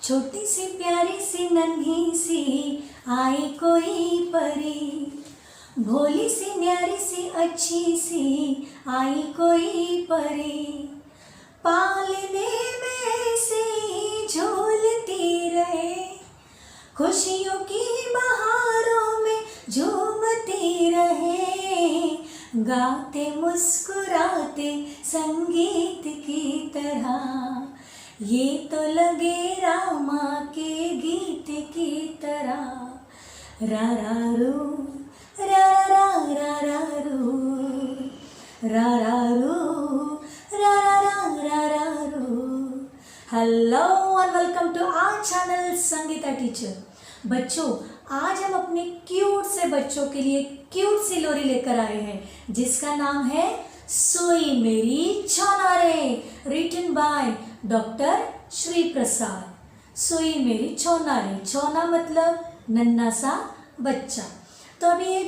छोटी सी प्यारी सी नन्ही सी आई कोई परी, भोली सी न्यारी सी अच्छी सी आई कोई परी, पालने में से झूलती रहे, खुशियों की बहारों में झूमती रहे, गाते मुस्कुराते संगीत की तरह, ये तो लगे रामा के गीत की तरह। रा रा रू रा रा रा रा रू रा रा रू रा रा रा रा रू। Hello and welcome to our channel Sangeeta teacher. बच्चों, आज हम अपने क्यूट से बच्चों के लिए क्यूट सी लोरी लेकर आए हैं जिसका नाम है सोई मेरी छोना रे, written by doctor Shri Prasad. सोई मेरी छोना रे, छोना मतलब नन्हा सा बच्चा। तो अभी ये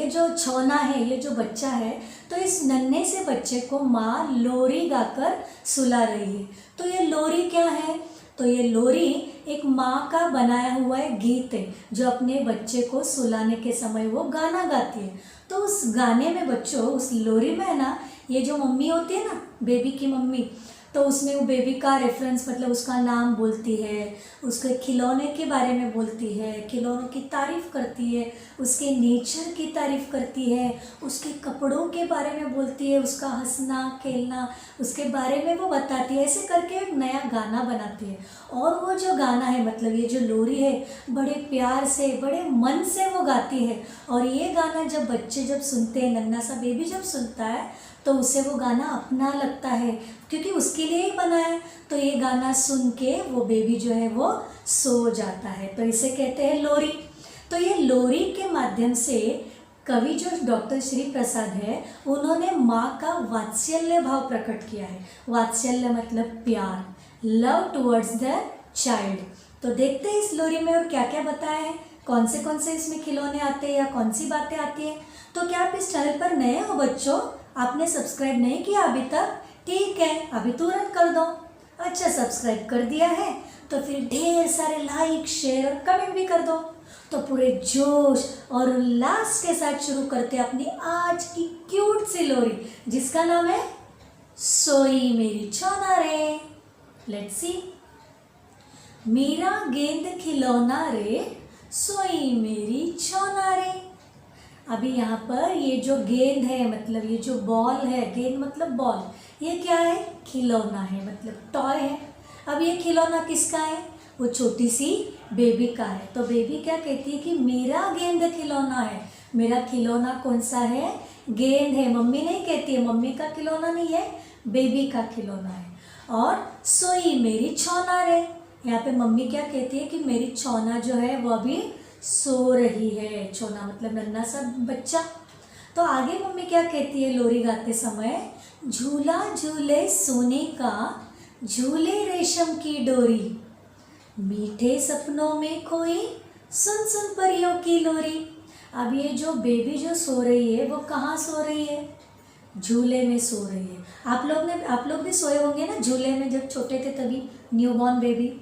जो छोना है, ये जो बच्चा है, तो इस नन्हे से बच्चे को माँ लोरी गाकर सुला रही है। तो ये लोरी क्या है? तो ये लोरी एक माँ का बनाया हुआ एक गीत है जो अपने बच्चे को सुलाने के समय वो गाना गाती है। तो उस गाने में बच्चों, उस लोरी में है ना, ये जो मम्मी होती है ना, बेबी की मम्मी, तो उसमें वो बेबी का रेफरेंस मतलब उसका नाम बोलती है, उसके खिलौने के बारे में बोलती है, खिलौनों की तारीफ़ करती है, उसके नेचर की तारीफ़ करती है, उसके कपड़ों के बारे में बोलती है, उसका हंसना खेलना उसके बारे में वो बताती है। ऐसे करके एक नया गाना बनाती है। और वो जो गाना है, मतलब ये जो लोरी है, बड़े प्यार से, बड़े मन से वो गाती है। और ये गाना जब बच्चे जब सुनते हैं, नन्हा सा बेबी जब सुनता है, तो उसे वो गाना अपना लगता है क्योंकि उसके लिए ही बना है। तो ये गाना सुन के वो बेबी जो है वो सो जाता है। तो इसे कहते हैं लोरी। तो ये लोरी के माध्यम से कवि जो डॉक्टर श्री प्रसाद है, उन्होंने माँ का वात्सल्य भाव प्रकट किया है। वात्सल्य मतलब प्यार, लव टुवर्ड्स द चाइल्ड। तो देखते हैं इस लोरी में और क्या क्या बताया है, कौन से इसमें खिलौने आते हैं या कौन सी बातें आती हैं। तो क्या आप इस चैनल पर नए हो बच्चों? आपने सब्सक्राइब नहीं किया अभी तक? ठीक है, अभी तुरंत कर दो। अच्छा, सब्सक्राइब कर दिया है तो फिर ढेर सारे लाइक, शेयर और कमेंट भी कर दो। तो पूरे जोश और उल्लास के साथ शुरू करते हैं अपनी आज की क्यूट सी लोरी जिसका नाम है सोई मेरी छोना रे। Let's see. मेरा गेंद खिलौना रे, सोई मेरी छोना रे। अभी यहाँ पर ये जो गेंद है, मतलब ये जो बॉल है, गेंद मतलब बॉल, ये क्या है? खिलौना है, मतलब टॉय है। अब ये खिलौना किसका है? वो छोटी सी बेबी का है। तो बेबी क्या कहती है कि मेरा गेंद खिलौना है। मेरा खिलौना कौन सा है? गेंद है। मम्मी नहीं कहती है, मम्मी का खिलौना नहीं है, बेबी का खिलौना है। और सोई मेरी छोना रे, यहाँ पे मम्मी क्या कहती है कि मेरी छोना जो है वो अभी सो रही है। छोना मतलब नन्हा सा बच्चा। तो आगे मम्मी क्या कहती है लोरी गाते समय? झूला झूले सोने का, झूले रेशम की डोरी, मीठे सपनों में खोई, सुन सुन परियों की लोरी। अब ये जो बेबी जो सो रही है वो कहाँ सो रही है? झूले में सो रही है। आप लोग भी सोए होंगे ना झूले में जब छोटे थे, तभी न्यूबॉर्न बेबी।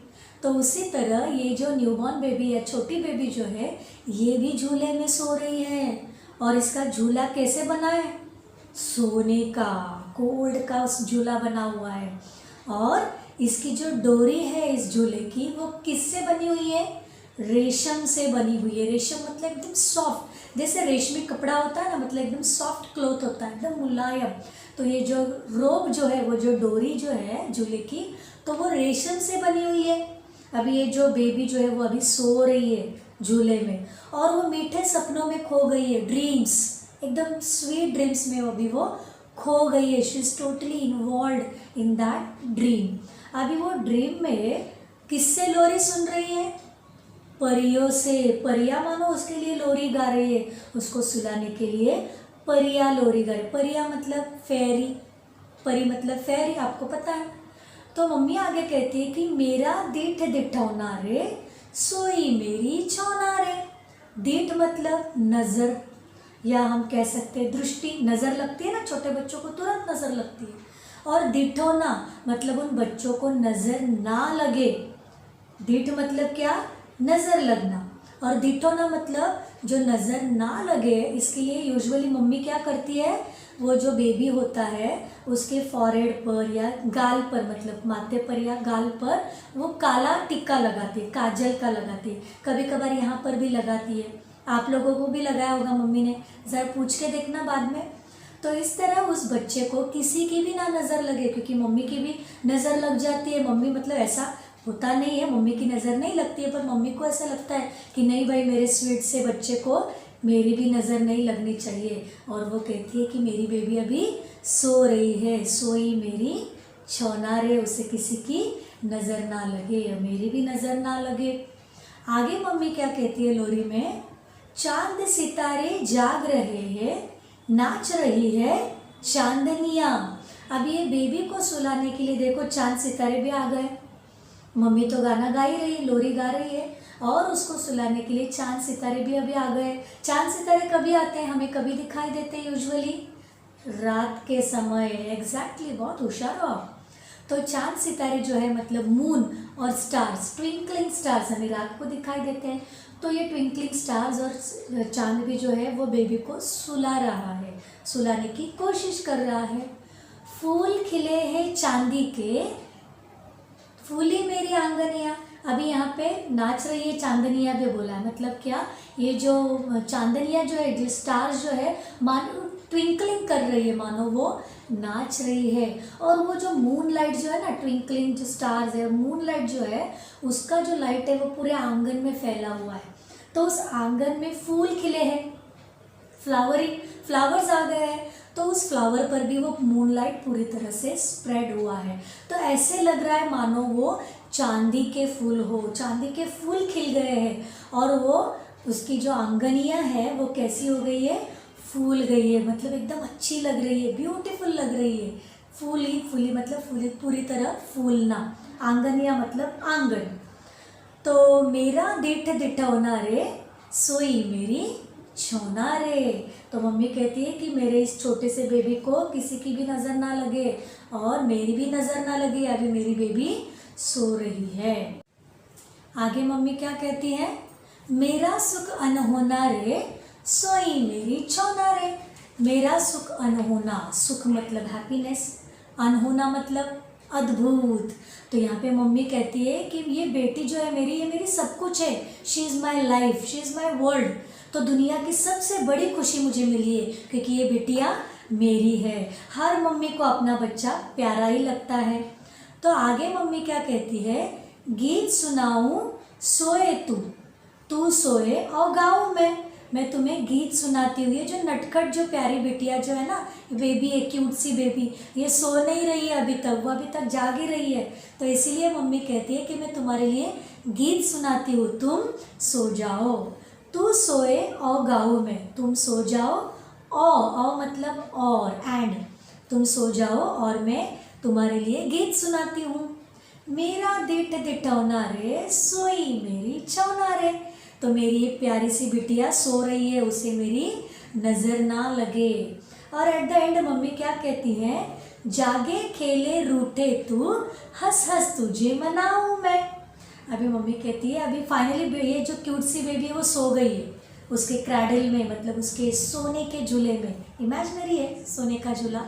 तो उसी तरह ये जो न्यूबॉर्न बेबी है, छोटी बेबी जो है, ये भी झूले में सो रही है। और इसका झूला कैसे बना है? सोने का, गोल्ड का उस झूला बना हुआ है। और इसकी जो डोरी है इस झूले की, वो किससे बनी हुई है? रेशम से बनी हुई है। रेशम मतलब एकदम सॉफ्ट, जैसे रेशमी कपड़ा होता है ना, मतलब एकदम सॉफ्ट क्लॉथ होता है, एकदम मुलायम। तो ये जो रोप जो है, वो जो डोरी जो है झूले की, तो वो रेशम से बनी हुई है। अभी ये जो बेबी जो है वो अभी सो रही है झूले में, और वो मीठे सपनों में खो गई है। ड्रीम्स, एकदम स्वीट ड्रीम्स में अभी वो खो गई है। She is totally involve in that dream. अभी वो ड्रीम में किससे लोरी सुन रही है? परियों से। परियां मानो उसके लिए लोरी गा रही है, उसको सुलाने के लिए परियां लोरी गा रही। परियां मतलब फेरी, परी मतलब फेरी, आपको पता है। तो मम्मी आगे कहती है कि मेरा दीठ दिठौना रे, सोई मेरी छोना रे। दीठ मतलब नज़र, या हम कह सकते हैं दृष्टि। नज़र लगती है ना छोटे बच्चों को, तुरंत नज़र लगती है। और दिठौना मतलब उन बच्चों को नज़र ना लगे, दीठ मतलब क्या? नज़र लगना। और दिठोना मतलब जो नज़र ना लगे, इसके लिए यूजुअली मम्मी क्या करती है, वो जो बेबी होता है उसके फॉरहेड पर या गाल पर, मतलब माथे पर या गाल पर वो काला टिक्का लगाती है, काजल का लगाती है। कभी कभार यहाँ पर भी लगाती है। आप लोगों को भी लगाया होगा मम्मी ने, ज़रा पूछ के देखना बाद में। तो इस तरह उस बच्चे को किसी की भी ना नज़र लगे, क्योंकि मम्मी की भी नज़र लग जाती है। मम्मी मतलब ऐसा होता नहीं है, मम्मी की नज़र नहीं लगती है, पर मम्मी को ऐसा लगता है कि नहीं भाई, मेरे स्वीट से बच्चे को मेरी भी नज़र नहीं लगनी चाहिए। और वो कहती है कि मेरी बेबी अभी सो रही है, सोई मेरी छौनारे, उसे किसी की नज़र ना लगे या मेरी भी नज़र ना लगे। आगे मम्मी क्या कहती है लोरी में, चांद सितारे जाग रहे हैं, नाच रही है चांदनियाँ। अब ये बेबी को सुलाने के लिए देखो चांद सितारे भी आ गए। मम्मी तो गाना गा ही रही है, लोरी गा रही है, और उसको सुलाने के लिए चांद सितारे भी अभी आ गए। चांद सितारे कभी आते हैं, हमें कभी दिखाई देते हैं यूजुअली? रात के समय। एग्जैक्टली, बहुत होशियार हो आप। तो चांद सितारे जो है मतलब मून और स्टार्स, ट्विंकलिंग स्टार्स हमें रात को दिखाई देते हैं। तो ये ट्विंकलिंग स्टार्स और चांद भी जो है वो बेबी को सुला रहा है, सुलाने की कोशिश कर रहा है। फूल खिले हैं चांदी के, फूली मेरी आंगनिया। अभी यहाँ पे नाच रही है चांदनिया भी बोला है, मतलब क्या, ये जो चांदनिया जो है, जो स्टार्स जो है, मानो ट्विंकलिंग कर रही है, मानो वो नाच रही है। और वो जो मून लाइट जो है ना, ट्विंकलिंग जो स्टार्स है, मून लाइट जो है, उसका जो लाइट है वो पूरे आंगन में फैला हुआ है। तो उस आंगन में फूल खिले हैं, फ्लावर्स आ गए हैं, तो उस फ्लावर पर भी वो मूनलाइट पूरी तरह से स्प्रेड हुआ है। तो ऐसे लग रहा है मानो वो चांदी के फूल हो, चांदी के फूल खिल गए हैं, और वो उसकी जो आंगनिया है वो कैसी हो गई है, फूल गई है, मतलब एकदम अच्छी लग रही है, ब्यूटीफुल लग रही है। फूली फूली मतलब फूली, पूरी तरह फूलना। आंगनिया मतलब आंगन। तो मेरा दिठ दिठौना रे, सोई मेरी छोना रे। तो मम्मी कहती है कि मेरे इस छोटे से बेबी को किसी की भी नज़र ना लगे और मेरी भी नज़र ना लगे, अभी मेरी बेबी सो रही है। आगे मम्मी क्या कहती है, मेरा सुख अनहोना रे, सोई मेरी छोना रे। मेरा सुख अनहोना, सुख मतलब हैप्पीनेस, अनहोना मतलब अद्भुत। तो यहाँ पे मम्मी कहती है कि ये बेटी जो है मेरी, ये मेरी सब कुछ है, she is my life, she is my world. तो दुनिया की सबसे बड़ी खुशी मुझे मिली है क्योंकि ये बिटिया मेरी है। हर मम्मी को अपना बच्चा प्यारा ही लगता है। तो आगे मम्मी क्या कहती है, गीत सुनाऊं सोए तू सोए और गाऊं मैं तुम्हें गीत सुनाती हुई। जो नटखट जो प्यारी बिटिया जो है ना, बेबी है, क्यूट सी बेबी, ये सो नहीं रही है अभी तक, वो अभी तक जाग ही रही है। तो इसीलिए मम्मी कहती है कि मैं तुम्हारे लिए गीत सुनाती हूँ, तुम सो जाओ। तू सोए और गाऊं मैं, तुम सो जाओ, और मतलब और, एंड, तुम सो जाओ और मैं तुम्हारे लिए गीत सुनाती हूँ। मेरा दिठ दिठौना रे, सोई मेरी छौना रे। तो मेरी ये प्यारी सी बिटिया सो रही है, उसे मेरी नज़र ना लगे। और एट द एंड मम्मी क्या कहती है, जागे खेले रूठे तू, हंस हंस तुझे मनाऊं मैं। अभी मम्मी कहती है, अभी फाइनली ये जो क्यूट सी बेबी है वो सो गई है उसके क्रैडल में, मतलब उसके सोने के झूले में। इमेजिनरी है सोने का झूला,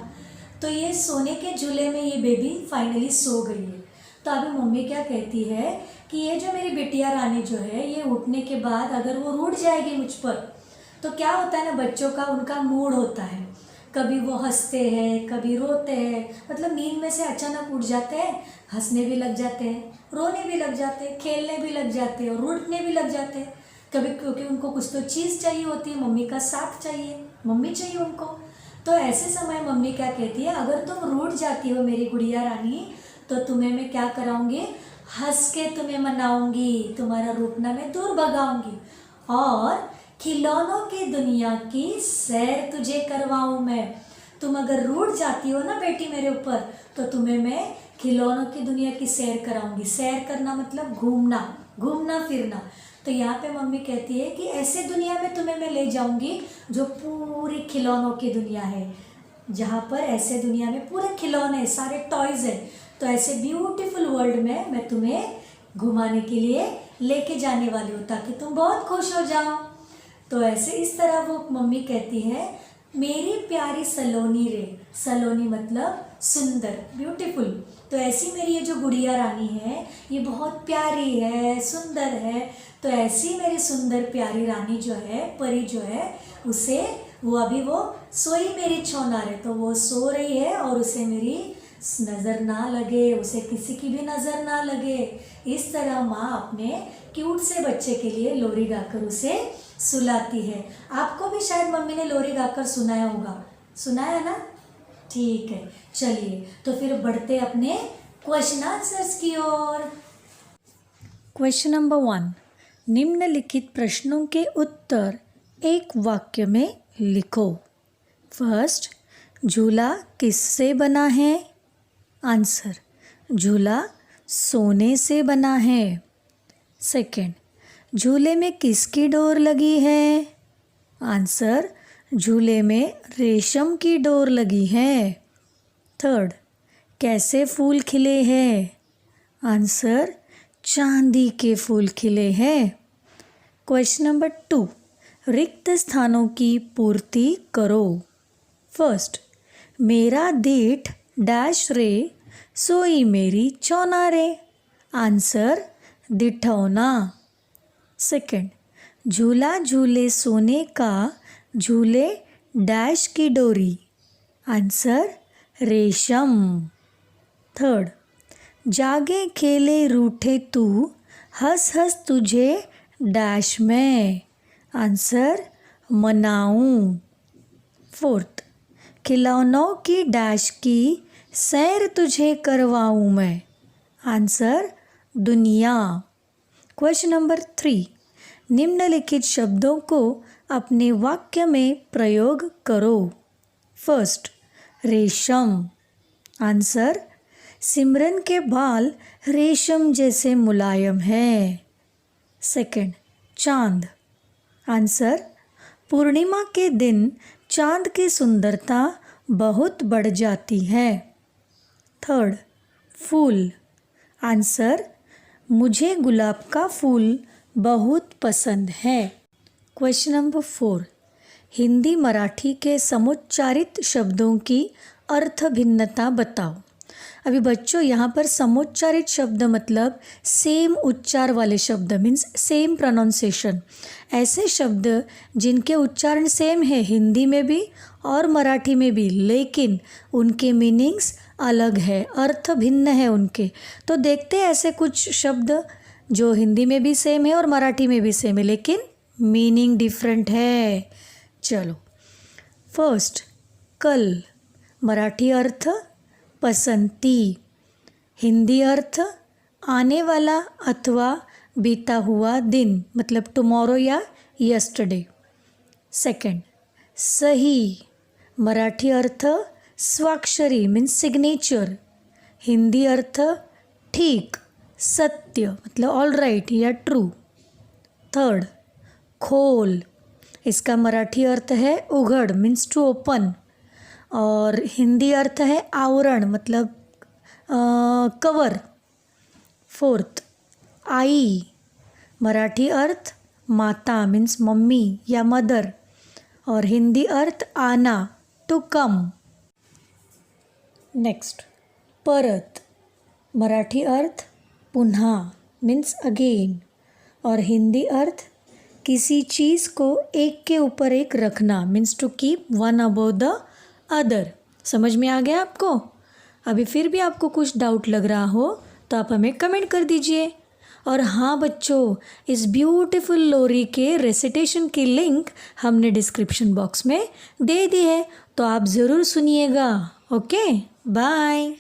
तो ये सोने के झूले में ये बेबी फाइनली सो गई है। तो अभी मम्मी क्या कहती है कि ये जो मेरी बिटिया रानी जो है, ये उठने के बाद अगर वो रूठ जाएगी मुझ पर, तो क्या होता है ना, बच्चों का उनका मूड होता है, कभी वो हंसते हैं, कभी रोते हैं, मतलब नींद में से अचानक उठ जाते हैं, हंसने भी लग जाते हैं, रोने भी लग जाते हैं, खेलने भी लग जाते हैं और रूठने भी लग जाते हैं कभी, क्योंकि उनको कुछ तो चीज़ चाहिए होती है, मम्मी का साथ चाहिए, मम्मी चाहिए उनको। तो ऐसे समय मम्मी क्या कहती है, अगर तुम रूठ जाती हो मेरी गुड़िया रानी, तो तुम्हें मैं क्या कराऊंगी, हंस के तुम्हें मनाऊंगी, तुम्हारा रूठना मैं दूर भगाऊंगी, और खिलौनों की दुनिया की सैर तुझे करवाऊं मैं। तुम अगर रूठ जाती हो ना बेटी मेरे ऊपर, तो तुम्हें मैं खिलौनों की दुनिया की सैर कराऊंगी। सैर करना मतलब घूमना, घूमना फिरना। तो यहाँ पे मम्मी कहती है कि ऐसे दुनिया में तुम्हें मैं ले जाऊंगी जो पूरी खिलौनों की दुनिया है, जहाँ पर ऐसे दुनिया में पूरे खिलौने, सारे टॉयज़ है। तो ऐसे ब्यूटीफुल वर्ल्ड में मैं तुम्हें घुमाने के लिए लेके जाने वाली हूँ ताकि तुम बहुत खुश हो जाओ। तो ऐसे इस तरह वो मम्मी कहती है, मेरी प्यारी सलोनी रे। सलोनी मतलब सुंदर, ब्यूटीफुल। तो ऐसी मेरी ये जो गुड़िया रानी है ये बहुत प्यारी है, सुंदर है। तो ऐसी मेरी सुंदर प्यारी रानी जो है, परी जो है, उसे वो सोई मेरी छोनारे, तो वो सो रही है और उसे मेरी नज़र ना लगे, उसे किसी की भी नज़र ना लगे। इस तरह माँ अपने क्यूट से बच्चे के लिए लोरी गाकर उसे सुलाती है। आपको भी शायद मम्मी ने लोरी गाकर सुनाया होगा, सुनाया ना? ठीक है, चलिए तो फिर बढ़ते अपने क्वेश्चन आंसर्स की ओर। क्वेश्चन नंबर 1, निम्नलिखित प्रश्नों के उत्तर एक वाक्य में लिखो। फर्स्ट, झूला किससे बना है? आंसर, झूला सोने से बना है। सेकंड, झूले में किसकी डोर लगी है? आंसर, झूले में रेशम की डोर लगी है। थर्ड, कैसे फूल खिले हैं? आंसर, चांदी के फूल खिले हैं। क्वेश्चन नंबर 2, रिक्त स्थानों की पूर्ति करो। फर्स्ट, मेरा दीठ डैश रे, सोई मेरी चौना रे। आंसर, दिठौना। सेकंड, झूला झूले सोने का, झूले डैश की डोरी। आंसर, रेशम। थर्ड, जागे खेले रूठे तू, हंस हंस तुझे डैश में। आंसर, मनाऊं। फोर्थ, खिलौनों की डैश की, सैर तुझे करवाऊं मैं। आंसर, दुनिया। क्वेश्चन नंबर 3, निम्नलिखित शब्दों को अपने वाक्य में प्रयोग करो। फर्स्ट, रेशम। आंसर, सिमरन के बाल रेशम जैसे मुलायम है। सेकंड, चांद। आंसर, पूर्णिमा के दिन चांद की सुंदरता बहुत बढ़ जाती है। थर्ड, फूल। आंसर, मुझे गुलाब का फूल बहुत पसंद है। क्वेश्चन नंबर 4, हिंदी मराठी के समुच्चारित शब्दों की अर्थ भिन्नता बताओ। अभी बच्चों यहाँ पर समुच्चारित शब्द मतलब सेम उच्चार वाले शब्द, मीन्स सेम प्रोनाउंसिएशन। ऐसे शब्द जिनके उच्चारण सेम है हिंदी में भी और मराठी में भी, लेकिन उनके मीनिंग्स अलग है, अर्थ भिन्न है उनके। तो देखते हैं ऐसे कुछ शब्द जो हिंदी में भी सेम है और मराठी में भी सेम है, लेकिन मीनिंग डिफरेंट है। चलो, फर्स्ट, कल। मराठी अर्थ पसंती, हिंदी अर्थ आने वाला अथवा बीता हुआ दिन, मतलब टुमारो या यस्टरडे। सेकंड, सही। मराठी अर्थ स्वाक्षरी मीन्स सिग्नेचर, हिंदी अर्थ ठीक, सत्य मतलब ऑल राइट या ट्रू। थर्ड, खोल। इसका मराठी अर्थ है उघड़ मीन्स टू ओपन, और हिंदी अर्थ है आवरण मतलब कवर। फोर्थ, आई। मराठी अर्थ माता मीन्स मम्मी या मदर, और हिंदी अर्थ आना टू कम। नेक्स्ट, परत। मराठी अर्थ पुन्हा मीन्स अगेन, और हिंदी अर्थ किसी चीज़ को एक के ऊपर एक रखना means to keep one above the other. समझ में आ गया आपको? अभी फिर भी आपको कुछ डाउट लग रहा हो तो आप हमें कमेंट कर दीजिए। और हाँ बच्चों, इस ब्यूटीफुल लोरी के रेसिटेशन की लिंक हमने डिस्क्रिप्शन बॉक्स में दे दी है, तो आप ज़रूर सुनिएगा। Okay, bye.